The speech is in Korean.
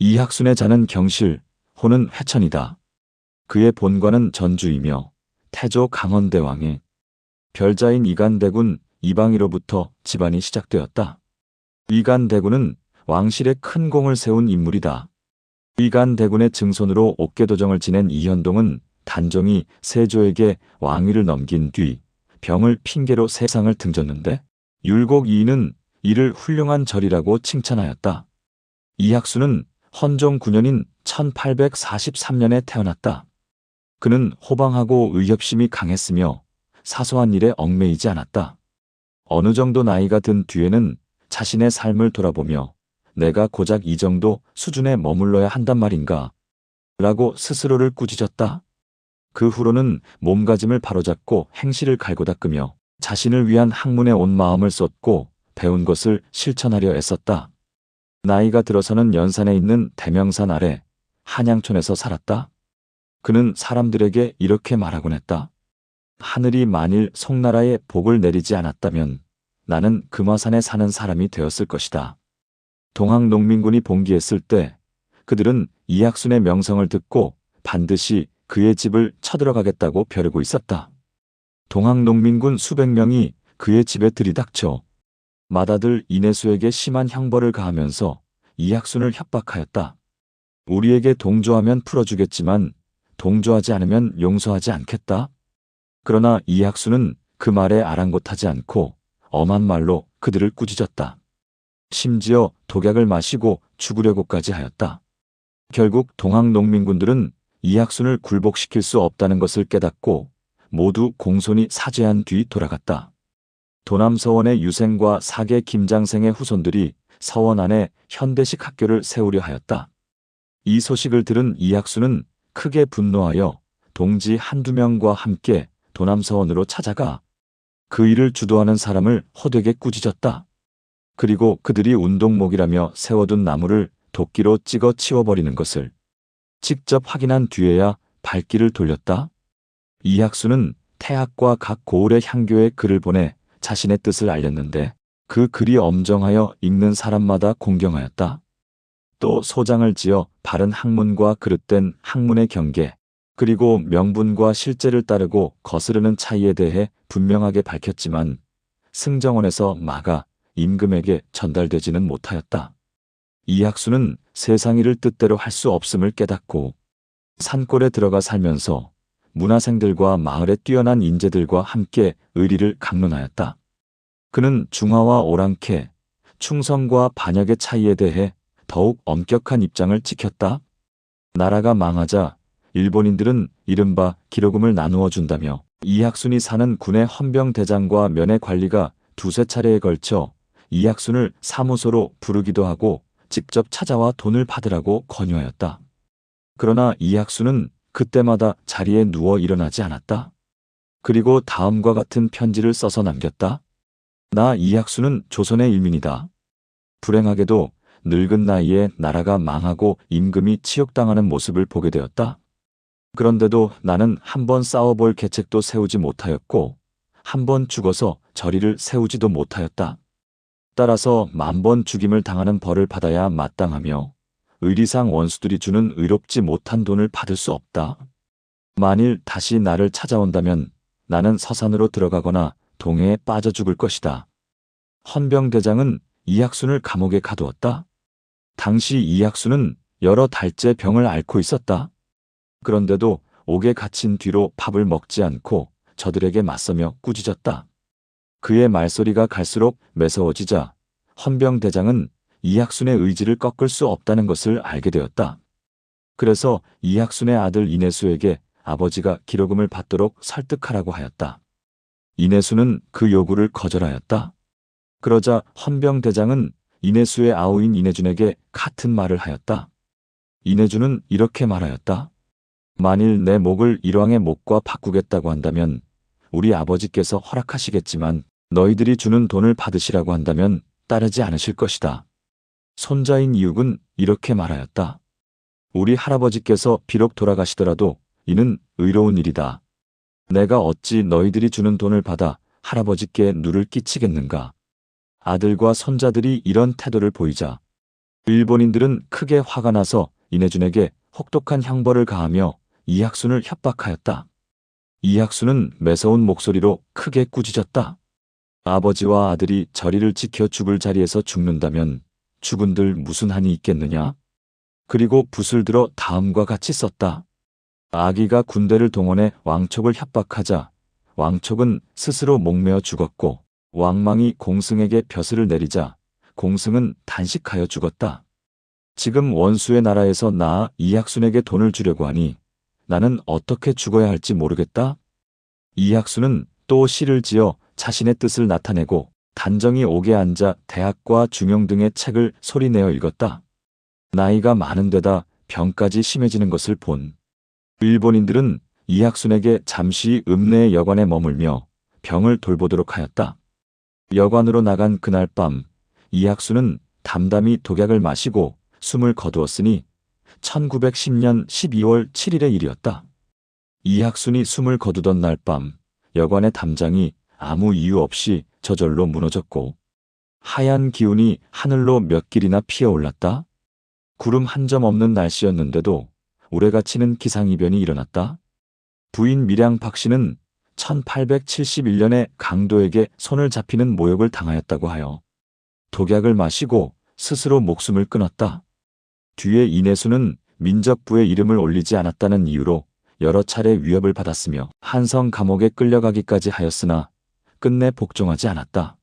이학순의 자는 경실, 호는 회천이다. 그의 본관은 전주이며 태조 강원대왕의 별자인 이간대군 이방이로부터 집안이 시작되었다. 이간대군은 왕실에 큰 공을 세운 인물이다. 이간대군의 증손으로 옥계도정을 지낸 이현동은 단종이 세조에게 왕위를 넘긴 뒤 병을 핑계로 세상을 등졌는데 율곡 이인은 이를 훌륭한 절이라고 칭찬하였다. 이학수는 헌종 9년인 1843년에 태어났다. 그는 호방하고 의협심이 강했으며 사소한 일에 얽매이지 않았다. 어느 정도 나이가 든 뒤에는 자신의 삶을 돌아보며 내가 고작 이 정도 수준에 머물러야 한단 말인가 라고 스스로를 꾸짖었다. 그 후로는 몸가짐을 바로잡고 행실을 갈고 닦으며 자신을 위한 학문에 온 마음을 쏟고 배운 것을 실천하려 애썼다. 나이가 들어서는 연산에 있는 대명산 아래 한양촌에서 살았다. 그는 사람들에게 이렇게 말하곤 했다. 하늘이 만일 송나라에 복을 내리지 않았다면 나는 금화산에 사는 사람이 되었을 것이다. 동학농민군이 봉기했을 때 그들은 이학순의 명성을 듣고 반드시 그의 집을 쳐들어가겠다고 벼르고 있었다. 동학농민군 수백 명이 그의 집에 들이닥쳐 맏아들 이내수에게 심한 형벌을 가하면서 이학순을 협박하였다. 우리에게 동조하면 풀어주겠지만 동조하지 않으면 용서하지 않겠다. 그러나 이학순은 그 말에 아랑곳하지 않고 엄한 말로 그들을 꾸짖었다. 심지어 독약을 마시고 죽으려고까지 하였다. 결국 동학농민군들은 이학순을 굴복시킬 수 없다는 것을 깨닫고 모두 공손히 사죄한 뒤 돌아갔다. 도남서원의 유생과 사계 김장생의 후손들이 서원 안에 현대식 학교를 세우려 하였다. 이 소식을 들은 이학순은 크게 분노하여 동지 한두 명과 함께 도남서원으로 찾아가 그 일을 주도하는 사람을 호되게 꾸짖었다. 그리고 그들이 운동목이라며 세워둔 나무를 도끼로 찍어 치워버리는 것을 직접 확인한 뒤에야 발길을 돌렸다. 이학수는 태학과 각 고을의 향교에 글을 보내 자신의 뜻을 알렸는데 그 글이 엄정하여 읽는 사람마다 공경하였다. 또 소장을 지어 바른 학문과 그릇된 학문의 경계, 그리고 명분과 실제를 따르고 거스르는 차이에 대해 분명하게 밝혔지만 승정원에서 막아 임금에게 전달되지는 못하였다. 이학수는 세상 일을 뜻대로 할 수 없음을 깨닫고 산골에 들어가 살면서 문화생들과 마을의 뛰어난 인재들과 함께 의리를 강론하였다. 그는 중화와 오랑캐, 충성과 반역의 차이에 대해 더욱 엄격한 입장을 지켰다. 나라가 망하자 일본인들은 이른바 기로금을 나누어 준다며 이학순이 사는 군의 헌병대장과 면회관리가 두세 차례에 걸쳐 이학순을 사무소로 부르기도 하고 직접 찾아와 돈을 받으라고 권유하였다. 그러나 이학순은 그때마다 자리에 누워 일어나지 않았다. 그리고 다음과 같은 편지를 써서 남겼다. 나 이학순은 조선의 일민이다. 불행하게도 늙은 나이에 나라가 망하고 임금이 치욕당하는 모습을 보게 되었다. 그런데도 나는 한번 싸워볼 계책도 세우지 못하였고 한번 죽어서 저리를 세우지도 못하였다. 따라서 10,000번 죽임을 당하는 벌을 받아야 마땅하며 의리상 원수들이 주는 의롭지 못한 돈을 받을 수 없다. 만일 다시 나를 찾아온다면 나는 서산으로 들어가거나 동해에 빠져 죽을 것이다. 헌병대장은 이학순을 감옥에 가두었다. 당시 이학순은 여러 달째 병을 앓고 있었다. 그런데도 옥에 갇힌 뒤로 밥을 먹지 않고 저들에게 맞서며 꾸짖었다. 그의 말소리가 갈수록 매서워지자 헌병대장은 이학순의 의지를 꺾을 수 없다는 것을 알게 되었다. 그래서 이학순의 아들 이내수에게 아버지가 기로금을 받도록 설득하라고 하였다. 이내수는 그 요구를 거절하였다. 그러자 헌병대장은 이내수의 아우인 이내준에게 같은 말을 하였다. 이내준은 이렇게 말하였다. 만일 내 목을 일왕의 목과 바꾸겠다고 한다면 우리 아버지께서 허락하시겠지만 너희들이 주는 돈을 받으시라고 한다면 따르지 않으실 것이다. 손자인 이육은 이렇게 말하였다. 우리 할아버지께서 비록 돌아가시더라도 이는 의로운 일이다. 내가 어찌 너희들이 주는 돈을 받아 할아버지께 누를 끼치겠는가. 아들과 손자들이 이런 태도를 보이자 일본인들은 크게 화가 나서 인해준에게 혹독한 형벌을 가하며 이학순을 협박하였다. 이학순은 매서운 목소리로 크게 꾸짖었다. 아버지와 아들이 저리를 지켜 죽을 자리에서 죽는다면 죽은들 무슨 한이 있겠느냐? 그리고 붓을 들어 다음과 같이 썼다. 아기가 군대를 동원해 왕촉을 협박하자 왕촉은 스스로 목매어 죽었고 왕망이 공승에게 벼슬을 내리자 공승은 단식하여 죽었다. 지금 원수의 나라에서 나 이학순에게 돈을 주려고 하니 나는 어떻게 죽어야 할지 모르겠다. 이학순은 또 시를 지어 자신의 뜻을 나타내고 단정히 옥에 앉아 대학과 중용 등의 책을 소리내어 읽었다. 나이가 많은 데다 병까지 심해지는 것을 본 일본인들은 이학순에게 잠시 읍내의 여관에 머물며 병을 돌보도록 하였다. 여관으로 나간 그날 밤 이학순은 담담히 독약을 마시고 숨을 거두었으니 1910년 12월 7일의 일이었다. 이학순이 숨을 거두던 날 밤 여관의 담장이 아무 이유 없이 저절로 무너졌고 하얀 기운이 하늘로 몇 길이나 피어올랐다. 구름 한 점 없는 날씨였는데도 우레가 치는 기상이변이 일어났다. 부인 밀양 박씨는 1871년에 강도에게 손을 잡히는 모욕을 당하였다고 하여 독약을 마시고 스스로 목숨을 끊었다. 뒤에 인해수는 민적부에 이름을 올리지 않았다는 이유로 여러 차례 위협을 받았으며 한성 감옥에 끌려가기까지 하였으나 끝내 복종하지 않았다.